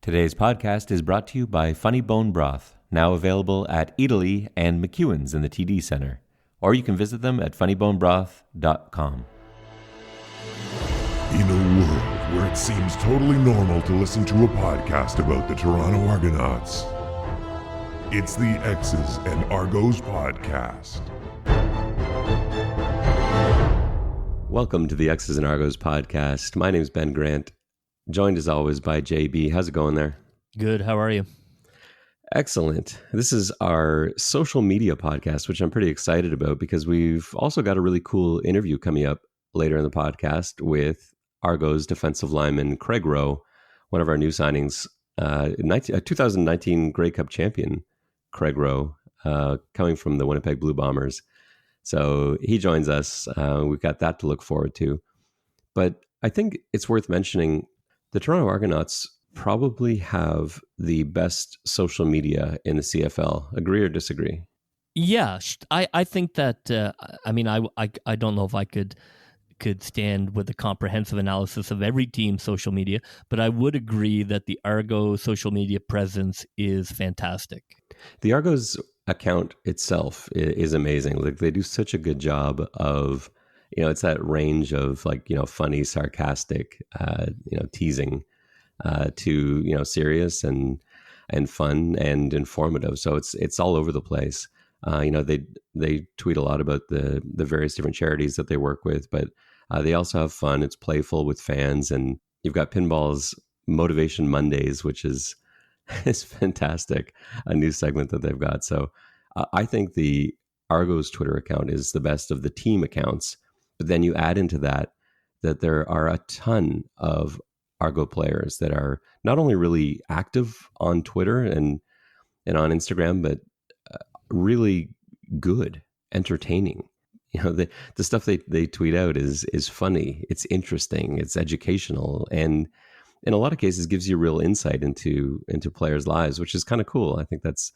Today's podcast is brought to you by Funny Bone Broth, now available at Italy and McEwen's in the TD Center. Or you can visit them at funnybonebroth.com. In a world where it seems totally normal to listen to a podcast about the Toronto Argonauts, it's the X's and Argos podcast. Welcome to the X's and Argos podcast. My name is Ben Grant, joined as always by JB. How's it going there? Good. How are you? Excellent. This is our social media podcast, which I'm pretty excited about because we've also got a really cool interview coming up later in the podcast with Argos defensive lineman Craig Rowe, one of our new signings, 2019 Grey Cup champion Craig Rowe, coming from the Winnipeg Blue Bombers. So he joins us. We've got that to look forward to. But I think it's worth mentioning the Toronto Argonauts probably have the best social media in the CFL. Agree or disagree? Yeah, I think that. I don't know if I could stand with a comprehensive analysis of every team's social media, but I would agree that the Argos social media presence is fantastic. The Argos account itself is amazing. Like, they do such a good job of, it's that range of funny, sarcastic, teasing to, serious and fun and informative. So it's all over the place. They tweet a lot about the various different charities that they work with, but they also have fun. It's playful with fans, and you've got Pinball's Motivation Mondays, which is fantastic, a new segment that they've got. So I think the Argos Twitter account is the best of the team accounts. But then you add into that there are a ton of Argo players that are not only really active on Twitter and on Instagram, but really good, entertaining. The stuff they tweet out is funny, it's interesting, it's educational, and in a lot of cases gives you real insight into players' lives, which is kind of cool. I think that's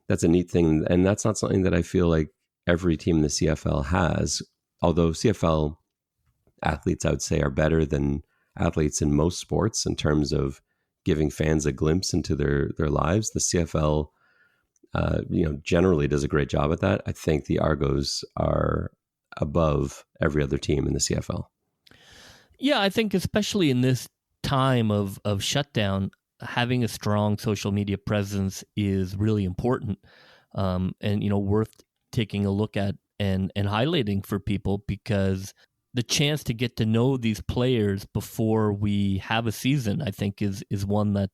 a neat thing, and that's not something that I feel like every team in the CFL has. Although CFL athletes, I would say, are better than athletes in most sports in terms of giving fans a glimpse into their lives. The CFL, generally does a great job at that. I think the Argos are above every other team in the CFL. Yeah, I think especially in this time of shutdown, having a strong social media presence is really important, and worth taking a look at and highlighting for people, because the chance to get to know these players before we have a season, I think, is one that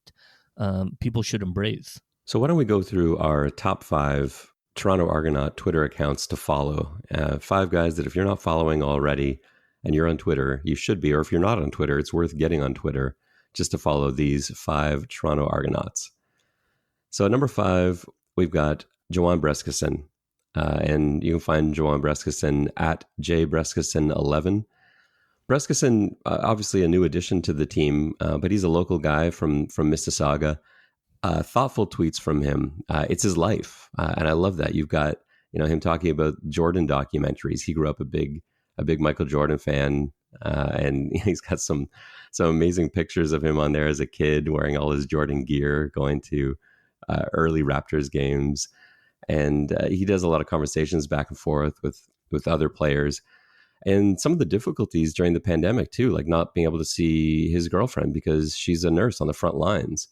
people should embrace. So why don't we go through our top 5 Toronto Argonaut Twitter accounts to follow? 5 guys that if you're not following already and you're on Twitter, you should be. Or if you're not on Twitter, it's worth getting on Twitter just to follow these 5 Toronto Argonauts. So at number 5, we've got Joanne Breskison. And you can find Joanne Breskison at jbreskison11. Breskison, obviously a new addition to the team, but he's a local guy from Mississauga. Thoughtful tweets from him. It's his life, and I love that. You've got him talking about Jordan documentaries. He grew up a big Michael Jordan fan, and he's got some amazing pictures of him on there as a kid wearing all his Jordan gear, going to early Raptors games. And he does a lot of conversations back and forth with other players, and some of the difficulties during the pandemic too, like not being able to see his girlfriend because she's a nurse on the front lines.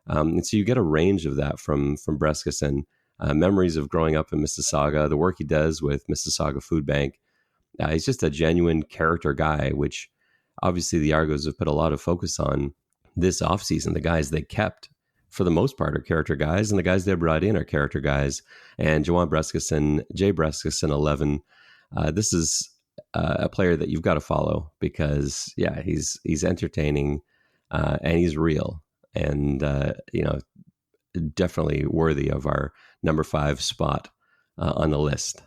And so you get a range of that from Breskison, memories of growing up in Mississauga, the work he does with Mississauga Food Bank. He's just a genuine character guy, which obviously the Argos have put a lot of focus on this offseason. The guys they kept, for the most part, are character guys, and the guys they brought in are character guys. And Joanne Breskison, J Breskison 11, this is a player that you've got to follow because, yeah, he's entertaining and he's real, and definitely worthy of our number 5 spot on the list.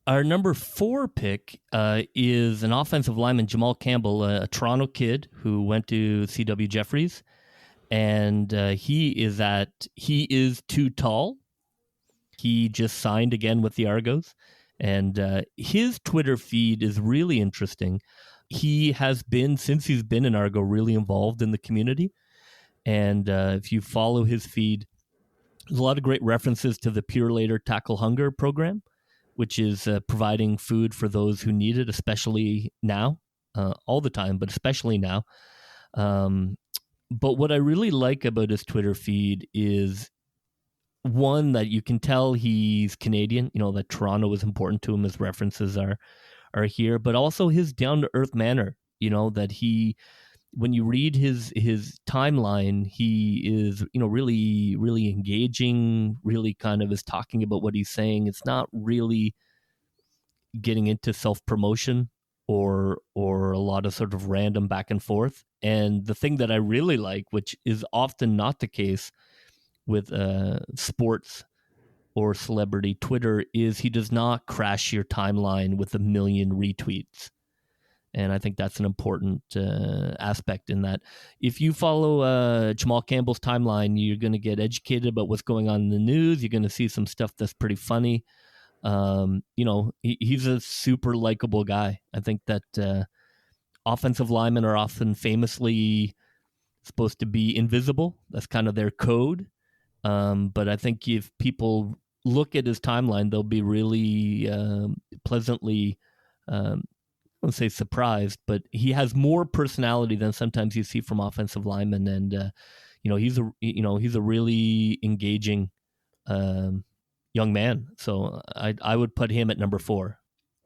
Our number 4 pick is an offensive lineman, Jamal Campbell, a Toronto kid who went to C.W. Jeffries. And he is too tall. He just signed again with the Argos, and his Twitter feed is really interesting. He has been, since he's been in Argo, really involved in the community. And if you follow his feed, there's a lot of great references to the Pure Later Tackle Hunger program, which is providing food for those who need it, especially now, all the time, but especially now. But what I really like about his Twitter feed is, one, that you can tell he's Canadian, that Toronto is important to him. His references are here, but also his down-to-earth manner, that he, when you read his timeline, he is, really, really engaging, really kind of is talking about what he's saying. It's not really getting into self-promotion or a lot of sort of random back and forth. And the thing that I really like, which is often not the case with sports or celebrity Twitter, is he does not crash your timeline with a million retweets. And I think that's an important aspect in that. If you follow Jamal Campbell's timeline, you're going to get educated about what's going on in the news. You're going to see some stuff that's pretty funny. He's a super likable guy. I think that offensive linemen are often famously supposed to be invisible. That's kind of their code. But I think if people look at his timeline, they'll be really pleasantly, I won't say surprised, but he has more personality than sometimes you see from offensive linemen. And, he's a really engaging young man. So I would put him at number 4.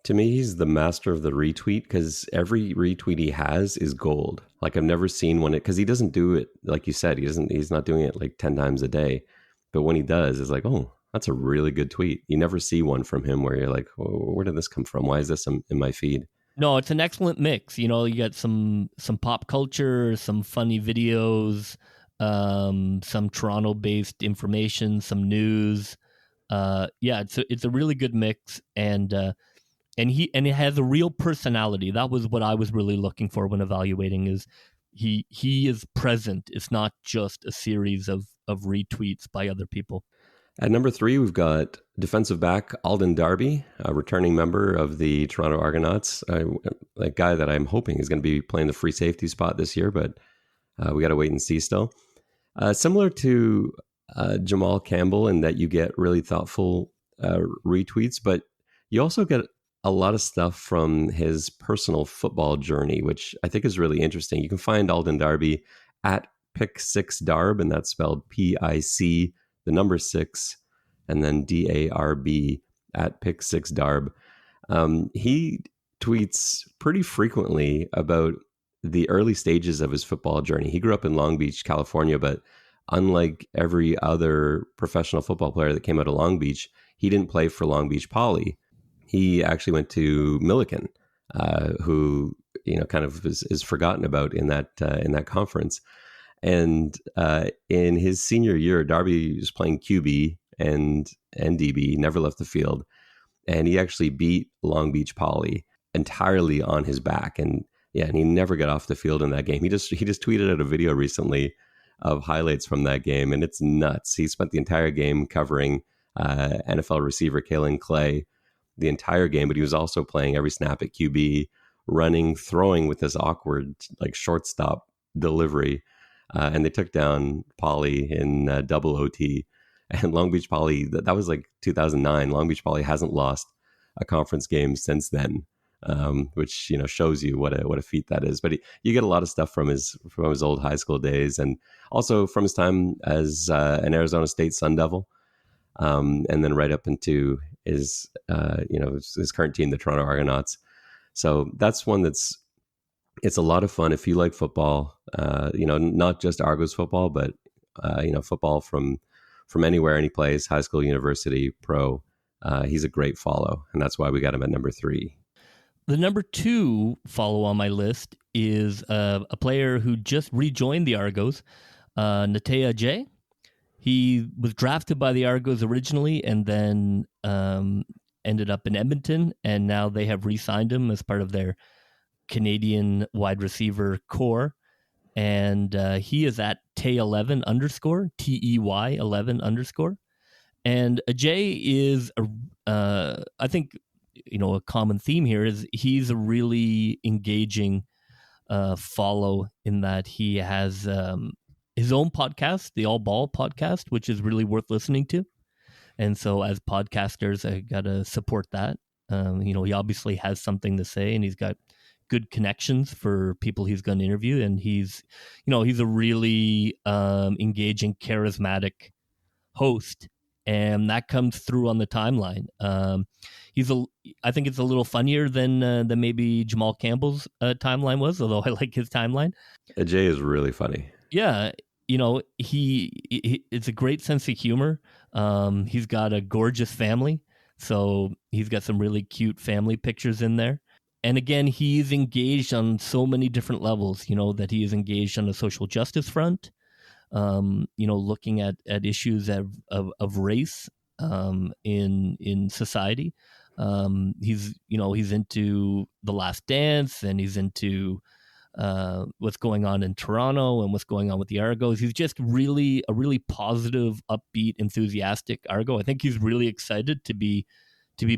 To me, he's the master of the retweet, because every retweet he has is gold. Like, I've never seen one, because he doesn't do it, like you said, he's not doing it like 10 times a day. But when he does, it's like, oh, that's a really good tweet. You never see one from him where you're like, oh, where did this come from? Why is this in my feed? No, it's an excellent mix. You got some pop culture, some funny videos, some Toronto-based information, some news. It's a really good mix, and it has a real personality. That was what I was really looking for when evaluating. Is he is present. It's not just a series of retweets by other people. At number 3, we've got defensive back Alden Darby, a returning member of the Toronto Argonauts, a guy that I'm hoping is going to be playing the free safety spot this year, but we got to wait and see still. Similar to Jamal Campbell, in that you get really thoughtful retweets, but you also get a lot of stuff from his personal football journey, which I think is really interesting. You can find Alden Darby at Pick6Darb, and that's spelled PIC, the number 6, and then DARB, at Pick6Darb. He tweets pretty frequently about the early stages of his football journey. He grew up in Long Beach, California, but unlike every other professional football player that came out of Long Beach, he didn't play for Long Beach Poly. He actually went to Millikan, who kind of is forgotten about in that conference. And in his senior year, Darby was playing QB and DB, never left the field, and he actually beat Long Beach Poly entirely on his back. And he never got off the field in that game. He just tweeted out a video recently of highlights from that game, and it's nuts. He spent the entire game covering NFL receiver Kalen Clay the entire game, but he was also playing every snap at QB, running, throwing with this awkward like shortstop delivery. And they took down Poly in double OT. And Long Beach Poly, that was like 2009. Long Beach Poly hasn't lost a conference game since then, which shows you what a feat that is. But you get a lot of stuff from his old high school days, and also from his time as an Arizona State Sun Devil, and then right up into his current team, the Toronto Argonauts. So that's one it's a lot of fun if you like football, not just Argos football, but, football from anywhere, any place, high school, university, pro. He's a great follow, and that's why we got him at number 3. The number 2 follow on my list is a player who just rejoined the Argos, Natea J. He was drafted by the Argos originally and then ended up in Edmonton, and now they have re-signed him as part of their Canadian wide receiver core. And he is at Tay11 _ TEY 11 _. And Ajay is, I think, a common theme here is he's a really engaging follow, in that he has his own podcast, the All Ball podcast, which is really worth listening to. And so as podcasters, I got to support that. He obviously has something to say, and he's got good connections for people he's going to interview. And he's a really engaging, charismatic host. And that comes through on the timeline. I think it's a little funnier than maybe Jamal Campbell's timeline was, although I like his timeline. Jay is really funny. Yeah, he it's a great sense of humor. He's got a gorgeous family, so he's got some really cute family pictures in there. And again, he's engaged on so many different levels. That he is engaged on the social justice front. Looking at issues of race in society. He's into The Last Dance, and he's into what's going on in Toronto and what's going on with the Argos. He's just really a really positive, upbeat, enthusiastic Argo. I think he's really excited to be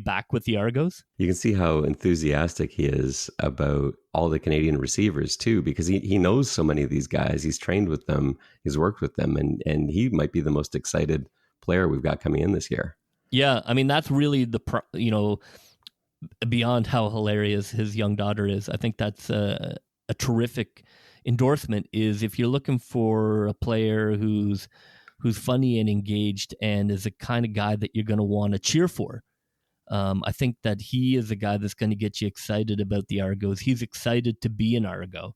back with the Argos. You can see how enthusiastic he is about all the Canadian receivers too, because he knows so many of these guys. He's trained with them, he's worked with them, and he might be the most excited player we've got coming in this year. Yeah, I mean, that's really beyond how hilarious his young daughter is. I think that's a terrific endorsement. Is if you're looking for a player who's funny and engaged and is the kind of guy that you're going to want to cheer for. I think that he is a guy that's going to get you excited about the Argos. He's excited to be an Argo.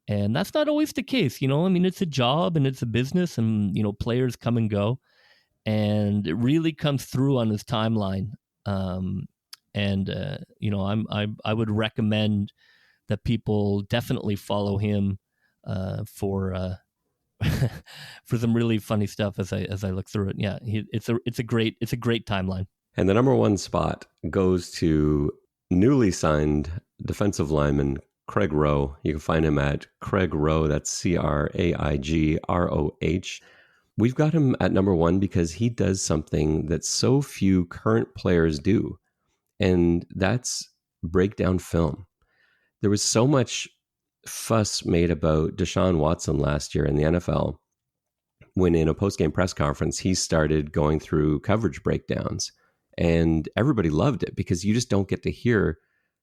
And that's not always the case. I mean, it's a job and it's a business, and, players come and go. And it really comes through on his timeline. I would recommend that people definitely follow him for some really funny stuff as I look through it. Yeah, it's a great timeline. And the number one spot goes to newly signed defensive lineman Craig Rowe. You can find him at Craig Rowe. That's CraiGroh. We've got him at number one because he does something that so few current players do, and that's break down film. There was so much fuss made about Deshaun Watson last year in the NFL when in a post-game press conference, he started going through coverage breakdowns. And everybody loved it because you just don't get to hear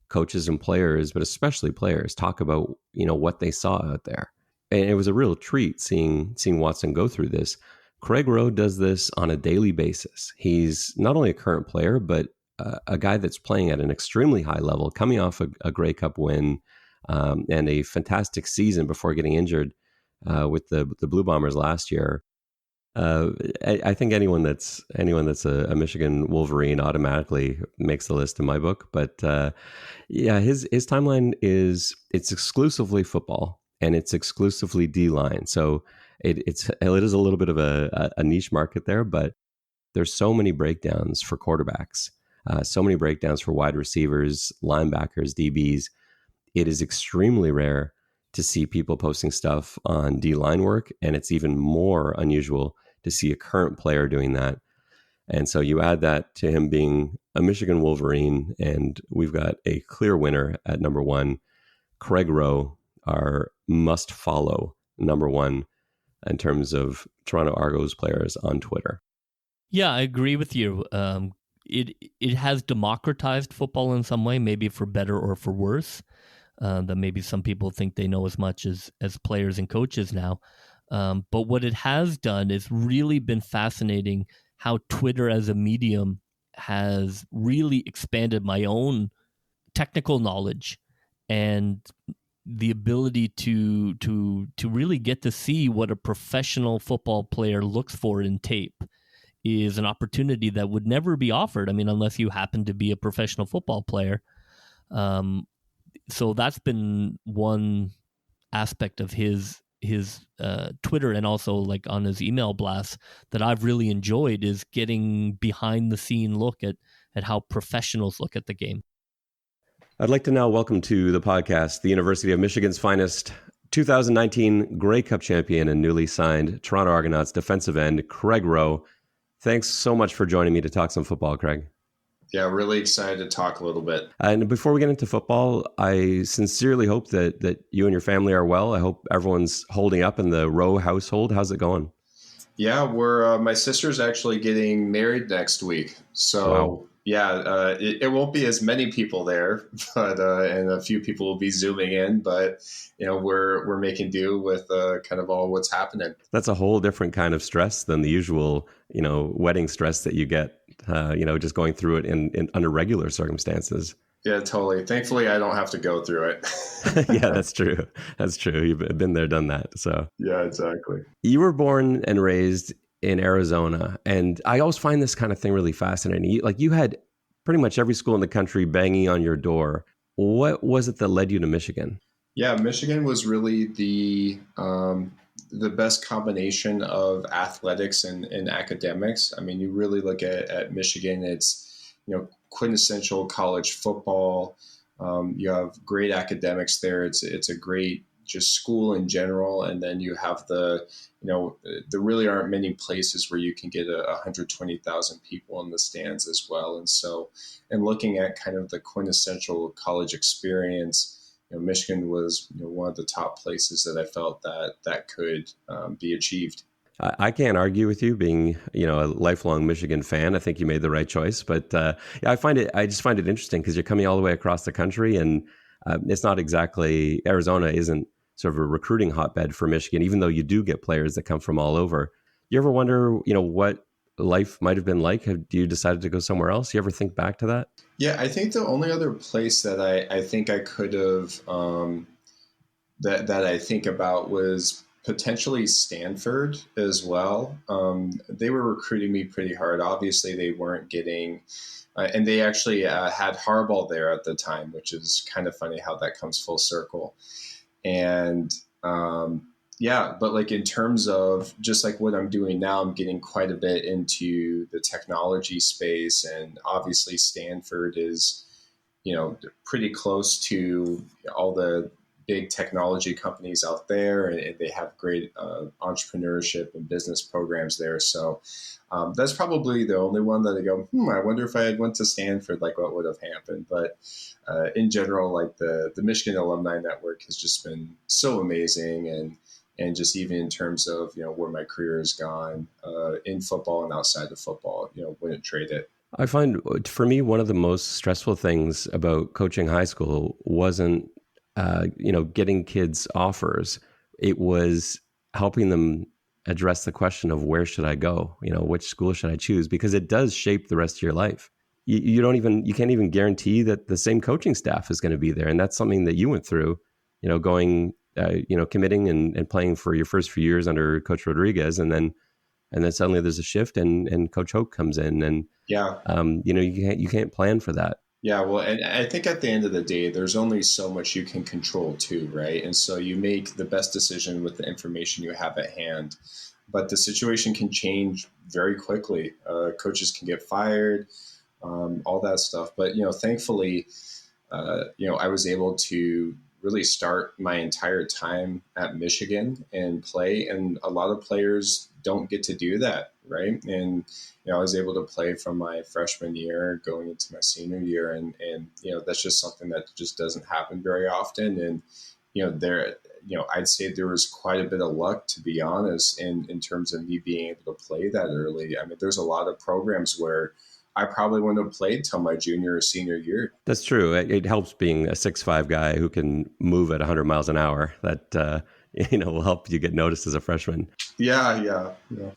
coaches and players, but especially players, talk about, what they saw out there. And it was a real treat seeing Watson go through this. Craig Rowe does this on a daily basis. He's not only a current player, but a guy that's playing at an extremely high level, coming off a Grey Cup win and a fantastic season before getting injured with the Blue Bombers last year. I think anyone that's a Michigan Wolverine automatically makes the list in my book. But his timeline it's exclusively football and it's exclusively D-line. So it is a little bit of a niche market there, but there's so many breakdowns for quarterbacks, so many breakdowns for wide receivers, linebackers, DBs. It is extremely rare to see people posting stuff on D-line work, and it's even more unusual to see a current player doing that. And so you add that to him being a Michigan Wolverine, and we've got a clear winner at number one. Craig Rowe, our must-follow number one in terms of Toronto Argos players on Twitter. Yeah, I agree with you. It has democratized football in some way, maybe for better or for worse. That maybe some people think they know as much as players and coaches now. But what it has done is really been fascinating how Twitter as a medium has really expanded my own technical knowledge and the ability to really get to see what a professional football player looks for in tape is an opportunity that would never be offered. I mean, unless you happen to be a professional football player. So that's been one aspect of his Twitter and also like on his email blasts that I've really enjoyed is getting behind the scene look at how professionals look at the game. I'd like to now welcome to the podcast the University of Michigan's finest 2019 Grey Cup champion and newly signed Toronto Argonauts defensive end, Craig Rowe. Thanks so much for joining me to talk some football, Craig. Yeah, really excited to talk a little bit. And before we get into football, I sincerely hope that you and your family are well. I hope everyone's holding up in the Rowe household. How's it going? Yeah, we're my sister's actually getting married next week, Wow. so yeah, it won't be as many people there, but and a few people will be zooming in, but we're making do with kind of all what's happening. That's a whole different kind of stress than the usual, wedding stress that you get, just going through it in under regular circumstances. Yeah, totally. Thankfully, I don't have to go through it. Yeah, that's true. That's true. You've been there, done that. So Yeah, exactly. you were born and raised in Arizona, and I always find this kind of thing really fascinating. You had pretty much every school in the country banging on your door. What was it that led you to Michigan? Yeah, Michigan was really the best combination of athletics and academics. I mean, you really look at Michigan; it's quintessential college football. You have great academics there. It's a great just school in general, and then you have there really aren't many places where you can get 120,000 people in the stands as well. And so, and looking at kind of the quintessential college experience, Michigan was one of the top places that I felt that could be achieved. I can't argue with you being, a lifelong Michigan fan. I think you made the right choice. But yeah, I just find it interesting because you're coming all the way across the country, and it's not exactly, Arizona isn't sort of a recruiting hotbed for Michigan, even though you do get players that come from all over. You ever wonder, what life might have been like? Have you decided to go somewhere else? You ever think back to that? Yeah, I think the only other place that I think I could have that I think about was potentially Stanford as well. They were recruiting me pretty hard. Obviously, they weren't getting, and they actually had Harbaugh there at the time, which is kind of funny how that comes full circle. And yeah, but like in terms of just like what I'm doing now, I'm getting quite a bit into the technology space, and obviously Stanford is, pretty close to all the big technology companies out there, and they have great entrepreneurship and business programs there. So that's probably the only one that I go, I wonder if I had went to Stanford, like what would have happened. But in general, like the Michigan Alumni Network has just been so amazing, and just even in terms of where my career has gone in football and outside of football, wouldn't trade it. I find for me, one of the most stressful things about coaching high school wasn't, getting kids offers. It was helping them address the question of where should I go? Which school should I choose? Because it does shape the rest of your life. You can't even guarantee that the same coaching staff is going to be there. And that's something that you went through, going, committing and playing for your first few years under Coach Rodriguez. And then suddenly there's a shift and Coach Hoke comes in, and Yeah. you can't plan for that. Yeah, well, and I think at the end of the day, there's only so much you can control too, right? And so you make the best decision with the information you have at hand. But the situation can change very quickly. Coaches can get fired, all that stuff. But, thankfully, I was able to really start my entire time at Michigan and play. And a lot of players don't get to do that, right? And I was able to play from my freshman year going into my senior year, and that's just something that just doesn't happen very often. And I'd say there was quite a bit of luck, to be honest, in terms of me being able to play that early. I mean, there's a lot of programs where I probably wouldn't have played till my junior or senior year. That's true. It helps being a 6'5" guy who can move at 100 miles an hour. That will help you get noticed as a freshman. Yeah.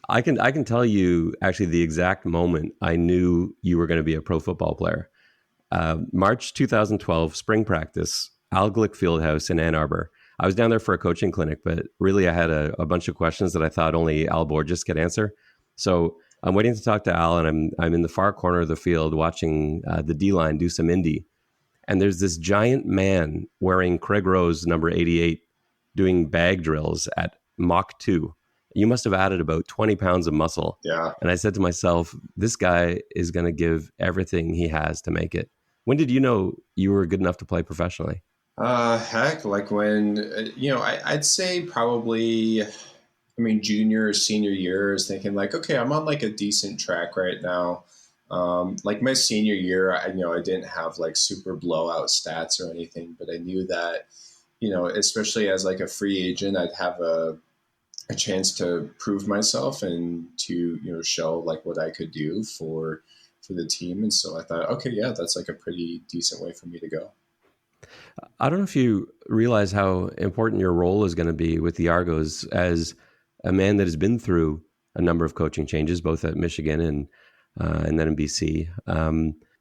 I can tell you actually the exact moment I knew you were going to be a pro football player. March 2012, spring practice, Al Glick Fieldhouse in Ann Arbor. I was down there for a coaching clinic, but really I had a bunch of questions that I thought only Al Borges could answer. So I'm waiting to talk to Al, and I'm in the far corner of the field watching the D-line do some indie. And there's this giant man wearing Craig Rose number 88 doing bag drills at Mach 2. You must have added about 20 pounds of muscle. Yeah. And I said to myself, this guy is going to give everything he has to make it. When did you know you were good enough to play professionally? Heck, like when, I'd say probably, junior or senior year is thinking like, okay, I'm on like a decent track right now. Like my senior year, I didn't have like super blowout stats or anything, but I knew that, especially as like a free agent, I'd have a chance to prove myself and to, show like what I could do for the team. And so I thought, okay, yeah, that's like a pretty decent way for me to go. I don't know if you realize how important your role is going to be with the Argos as a man that has been through a number of coaching changes, both at Michigan and then in BC,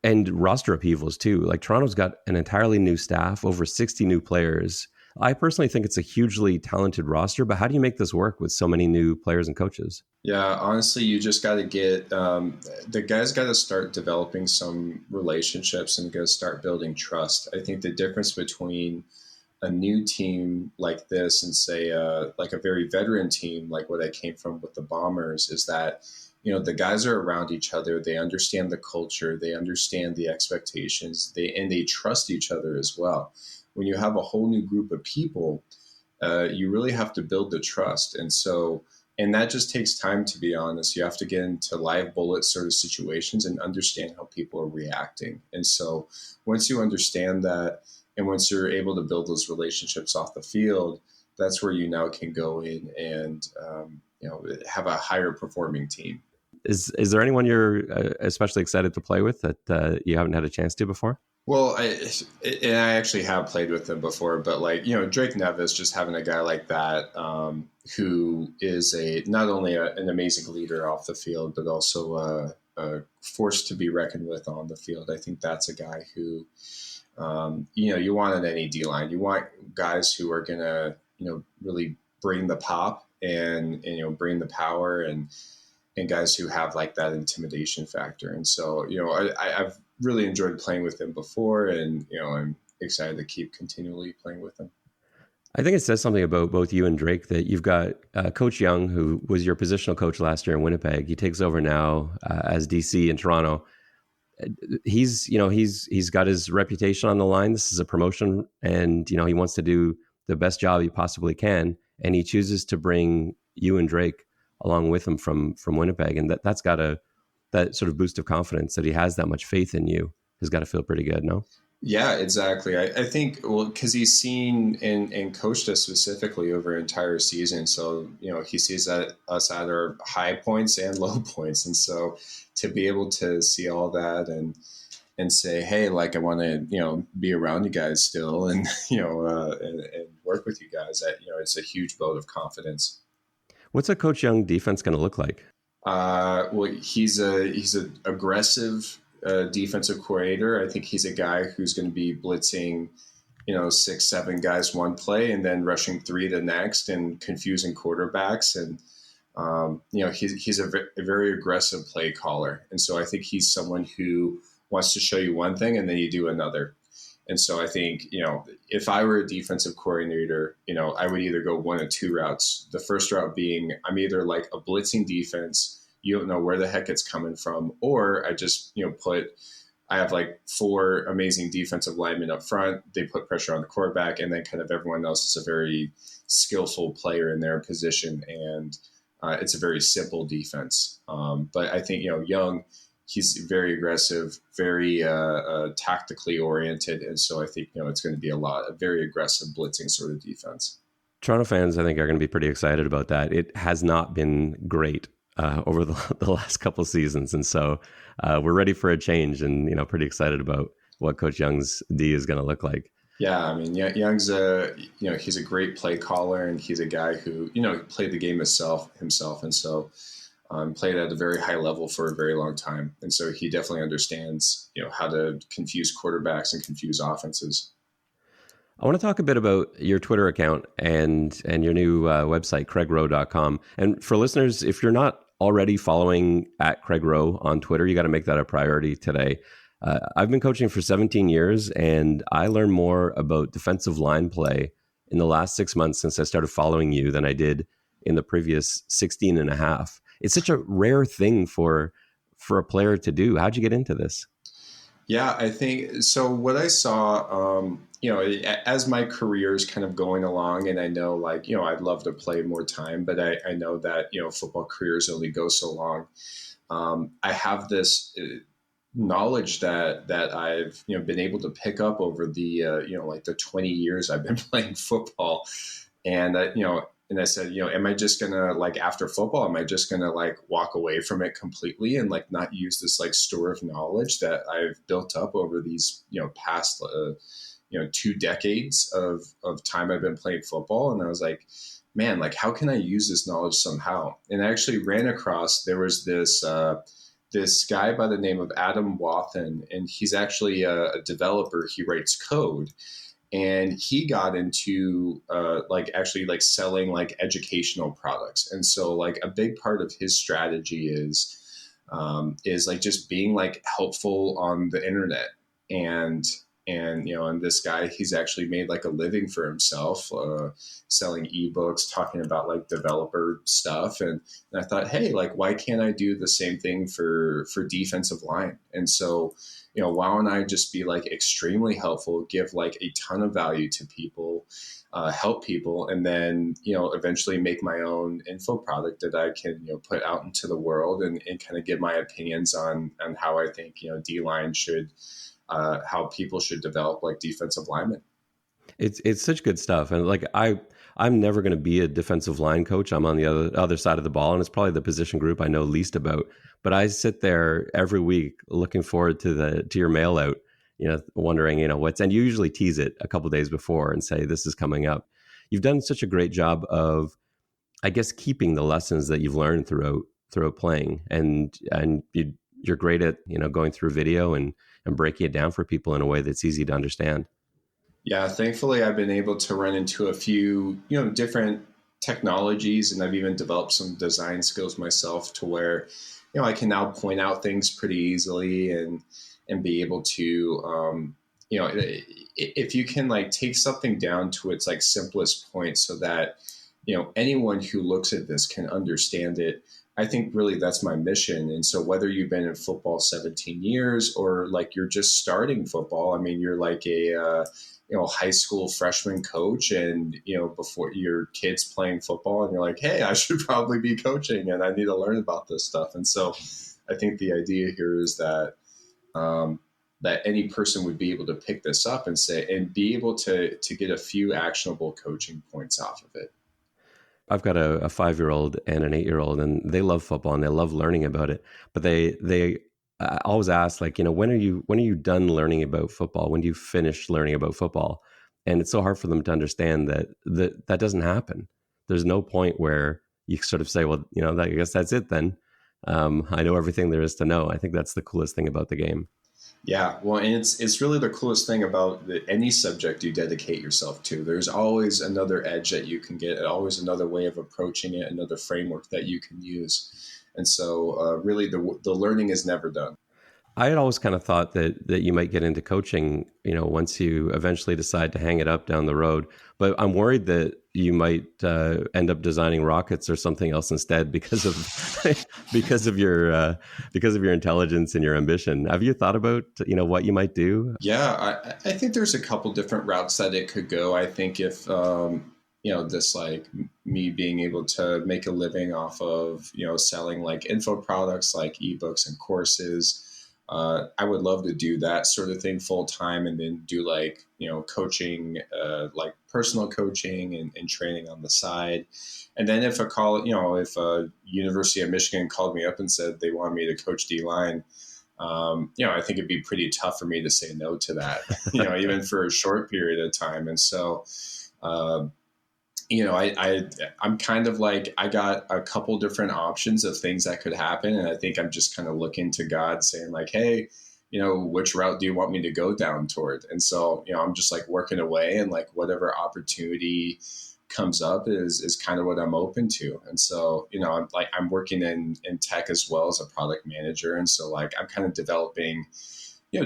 and roster upheavals too. Like Toronto's got an entirely new staff, over 60 new players. I personally think it's a hugely talented roster, but how do you make this work with so many new players and coaches? Yeah, honestly, you just got to get the guys got to start developing some relationships and got to start building trust. I think the difference between a new team like this and say like a very veteran team like what I came from with the Bombers is that the guys are around each other, they understand the culture, they understand the expectations, they trust each other as well. When you have a whole new group of people, you really have to build the trust. And that just takes time, to be honest. You have to get into live bullet sort of situations and understand how people are reacting. And so once you understand that, and once you're able to build those relationships off the field, that's where you now can go in and, have a higher performing team. Is there anyone you're especially excited to play with that you haven't had a chance to before? Well, I actually have played with them before, but like, Drake Nevis, just having a guy like that who is not only an amazing leader off the field, but also a force to be reckoned with on the field. I think that's a guy who, you want on any D-line. You want guys who are going to, really bring the pop and bring the power and guys who have like that intimidation factor. And so, I've really enjoyed playing with him before, and I'm excited to keep continually playing with him. I think it says something about both you and Drake that you've got Coach Young, who was your positional coach last year in Winnipeg. He takes over now as DC in Toronto. He's got his reputation on the line. This is a promotion, and he wants to do the best job he possibly can, and he chooses to bring you and Drake along with him from Winnipeg, and that's got that sort of boost of confidence that he has that much faith in you has got to feel pretty good, no? Yeah, exactly. I think, well, because he's seen and coached us specifically over an entire season. So, he sees us at our high points and low points. And so to be able to see all that and say, hey, like, I want to, be around you guys still and, and work with you guys, it's a huge vote of confidence. What's a Coach Young defense going to look like? Well, he's an aggressive defensive coordinator. I think he's a guy who's going to be blitzing, 6, 7 guys one play and then rushing 3 the next and confusing quarterbacks. And, he's a very aggressive play caller. And so I think he's someone who wants to show you one thing and then you do another. And so I think, if I were a defensive coordinator, I would either go one of 2 routes. The first route being I'm either like a blitzing defense, you don't know where the heck it's coming from, or I just, I have like 4 amazing defensive linemen up front. They put pressure on the quarterback, and then kind of everyone else is a very skillful player in their position. And it's a very simple defense. But I think, Young, he's very aggressive, very tactically oriented. And so I think, it's going to be a very aggressive blitzing sort of defense. Toronto fans, I think, are going to be pretty excited about that. It has not been great over the last couple seasons. And so we're ready for a change and, pretty excited about what Coach Young's D is going to look like. Yeah, I mean, Young's he's a great play caller, and he's a guy who, played the game himself. And so played at a very high level for a very long time. And so he definitely understands, how to confuse quarterbacks and confuse offenses. I want to talk a bit about your Twitter account and your new website, craigrow.com. And for listeners, if you're not already following at Craig Rowe on Twitter, you got to make that a priority today. I've been coaching for 17 years, and I learned more about defensive line play in the last 6 months since I started following you than I did in the previous 16 and a half. It's such a rare thing for a player to do. How'd you get into this? Yeah, I think so. What I saw, as my career is kind of going along, and I know, I'd love to play more time, but I know that, football careers only go so long. I have this knowledge that I've been able to pick up over the like the 20 years I've been playing football, and and I said, am I just gonna, like, after football, am I just gonna like walk away from it completely and like not use this like store of knowledge that I've built up over these past 2 decades of time I've been playing football? And I was like, man, like, how can I use this knowledge somehow? And I actually ran across, there was this guy by the name of Adam Wathan, and he's actually a developer. He writes code, and he got into actually like selling like educational products. And so like a big part of his strategy is like just being like helpful on the internet. And this guy, he's actually made like a living for himself, selling ebooks, talking about like developer stuff. And I thought, hey, like, why can't I do the same thing for defensive line? And so, why don't I just be like extremely helpful, give like a ton of value to people, help people, and then, eventually make my own info product that I can, put out into the world, and kind of give my opinions on how I think, D-line should, how people should develop like defensive linemen. It's such good stuff. And like, I'm never going to be a defensive line coach. I'm on the other side of the ball, and it's probably the position group I know least about. But I sit there every week looking forward to your mail out, wondering, what's, and you usually tease it a couple of days before and say, this is coming up. You've done such a great job of, I guess, keeping the lessons that you've learned throughout playing. And you're great at, going through video and breaking it down for people in a way that's easy to understand. Yeah, thankfully I've been able to run into a few, different technologies, and I've even developed some design skills myself to where, I can now point out things pretty easily and be able to, if you can like take something down to its like simplest point so that, anyone who looks at this can understand it. I think really that's my mission. And so whether you've been in football 17 years or like you're just starting football, I mean, you're like a, high school freshman coach, and, before your kid's playing football, and you're like, hey, I should probably be coaching and I need to learn about this stuff. And so I think the idea here is that, that any person would be able to pick this up and say, and be able to get a few actionable coaching points off of it. I've got a 5-year-old and an 8-year-old, and they love football and they love learning about it. But they always ask, like, when are you done learning about football? When do you finish learning about football? And it's so hard for them to understand that doesn't happen. There's no point where you sort of say, well, I guess that's it then. I know everything there is to know. I think that's the coolest thing about the game. Yeah, well, and it's really the coolest thing about any subject you dedicate yourself to. There's always another edge that you can get, always another way of approaching it, another framework that you can use. And so really the learning is never done. I had always kind of thought that you might get into coaching, once you eventually decide to hang it up down the road. But I'm worried that you might end up designing rockets or something else instead because of your intelligence and your ambition. Have you thought about what you might do? Yeah, I think there's a couple different routes that it could go. I think if this, like, me being able to make a living off of selling like info products like ebooks and courses. I would love to do that sort of thing full time, and then do like, coaching, like personal coaching and training on the side. And then if if University of Michigan called me up and said they want me to coach D-line, I think it'd be pretty tough for me to say no to that, even for a short period of time. And so, I'm kind of like, I got a couple different options of things that could happen. And I think I'm just kind of looking to God saying like, hey, which route do you want me to go down toward? And so, I'm just like working away, and like whatever opportunity comes up is kind of what I'm open to. And so, I'm working in tech as well as a product manager. And so like, I'm kind of developing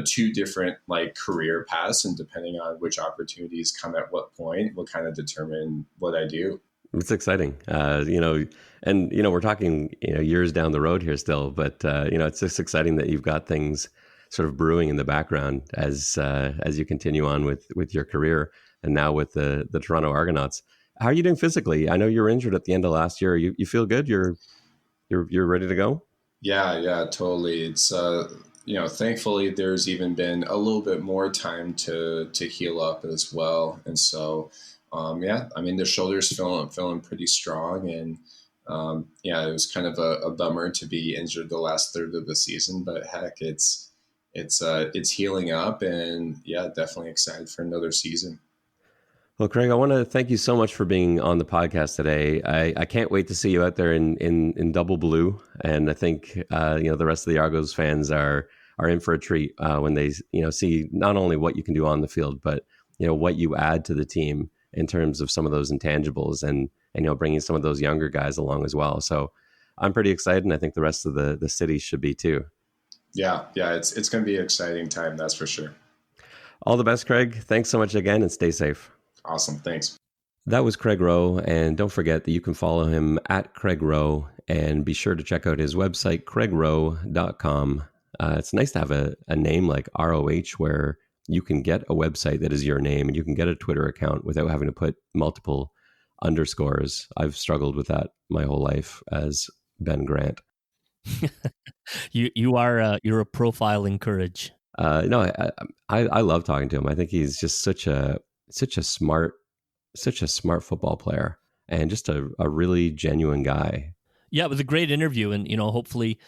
two different like career paths, and depending on which opportunities come at what point will kind of determine what I do. It's exciting, and we're talking years down the road here still, but it's just exciting that you've got things sort of brewing in the background as you continue on with your career, and now with the Toronto Argonauts. How are you doing physically? I know you were injured at the end of last year. You feel good? You're ready to go? Yeah, totally. It's thankfully there's even been a little bit more time to heal up as well. And so, yeah, I mean, the shoulder's feeling pretty strong, and yeah, it was kind of a bummer to be injured the last third of the season, but heck, it's healing up, and yeah, definitely excited for another season. Well, Craig, I want to thank you so much for being on the podcast today. I can't wait to see you out there in double blue, and I think the rest of the Argos fans are in for a treat when they see not only what you can do on the field, but what you add to the team in terms of some of those intangibles, and bringing some of those younger guys along as well. So I'm pretty excited, and I think the rest of the city should be too. Yeah, it's going to be an exciting time, that's for sure. All the best, Craig. Thanks so much again, and stay safe. Awesome. Thanks. That was Craig Rowe, and don't forget that you can follow him at Craig Rowe, and be sure to check out his website, craigrowe.com. It's nice to have a name like ROH where you can get a website that is your name, and you can get a Twitter account without having to put multiple underscores. I've struggled with that my whole life as Ben Grant. You're a profiling courage. No, I love talking to him. I think he's just such a smart football player, and just a really genuine guy. Yeah, it was a great interview, and hopefully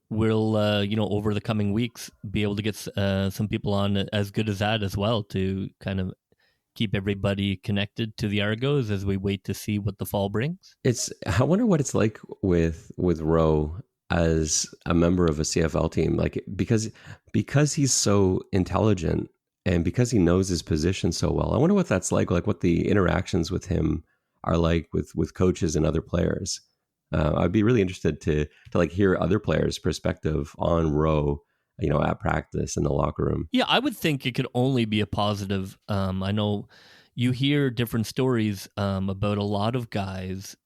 we'll over the coming weeks be able to get some people on as good as that as well, to kind of keep everybody connected to the Argos as we wait to see what the fall brings. I wonder what it's like with Rowe as a member of a CFL team, like because he's so intelligent and because he knows his position so well. I wonder what that's like what the interactions with him are like with coaches and other players. I'd be really interested to hear other players' perspective on Rowe, at practice in the locker room. Yeah, I would think it could only be a positive. I know you hear different stories about a lot of guys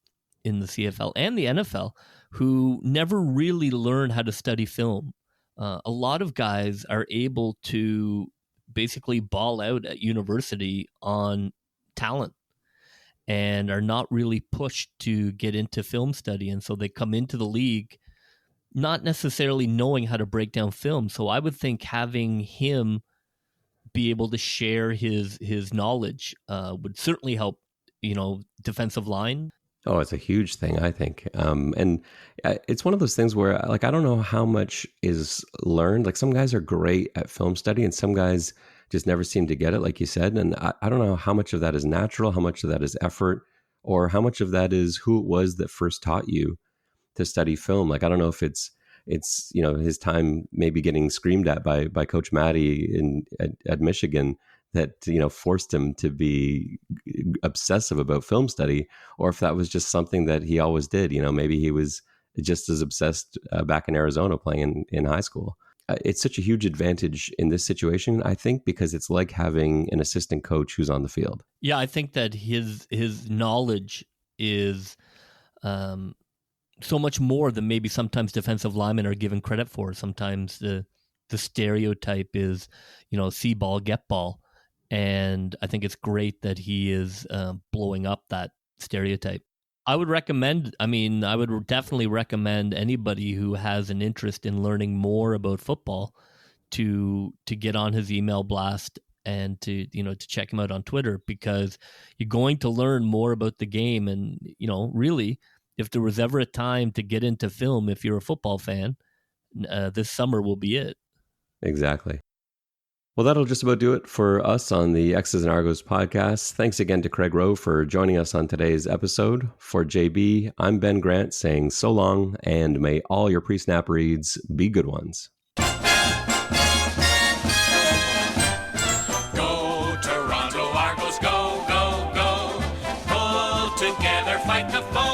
in the CFL and the NFL who never really learn how to study film. A lot of guys are able to basically ball out at university on talent and are not really pushed to get into film study. And so they come into the league not necessarily knowing how to break down film. So I would think having him be able to share his knowledge would certainly help, defensive line. Oh, it's a huge thing, I think. And it's one of those things where, I don't know how much is learned. Like, some guys are great at film study and some guys just never seem to get it, like you said. And I don't know how much of that is natural, how much of that is effort, or how much of that is who it was that first taught you to study film. Like, I don't know if it's his time maybe getting screamed at by Coach Matty at Michigan that forced him to be obsessive about film study, or if that was just something that he always did. Maybe he was just as obsessed back in Arizona playing in high school. It's such a huge advantage in this situation, I think, because it's like having an assistant coach who's on the field. Yeah, I think that his knowledge is so much more than maybe sometimes defensive linemen are given credit for. Sometimes the stereotype is, see ball, get ball. And I think it's great that he is blowing up that stereotype. I would definitely recommend anybody who has an interest in learning more about football to get on his email blast and to check him out on Twitter, because you're going to learn more about the game. And, really, if there was ever a time to get into film, if you're a football fan, this summer will be it. Exactly. Well, that'll just about do it for us on the X's and Argos podcast. Thanks again to Craig Rowe for joining us on today's episode. For JB, I'm Ben Grant saying so long, and may all your pre-snap reads be good ones. Go Toronto Argos, go, go, go. Pull together, fight the foe.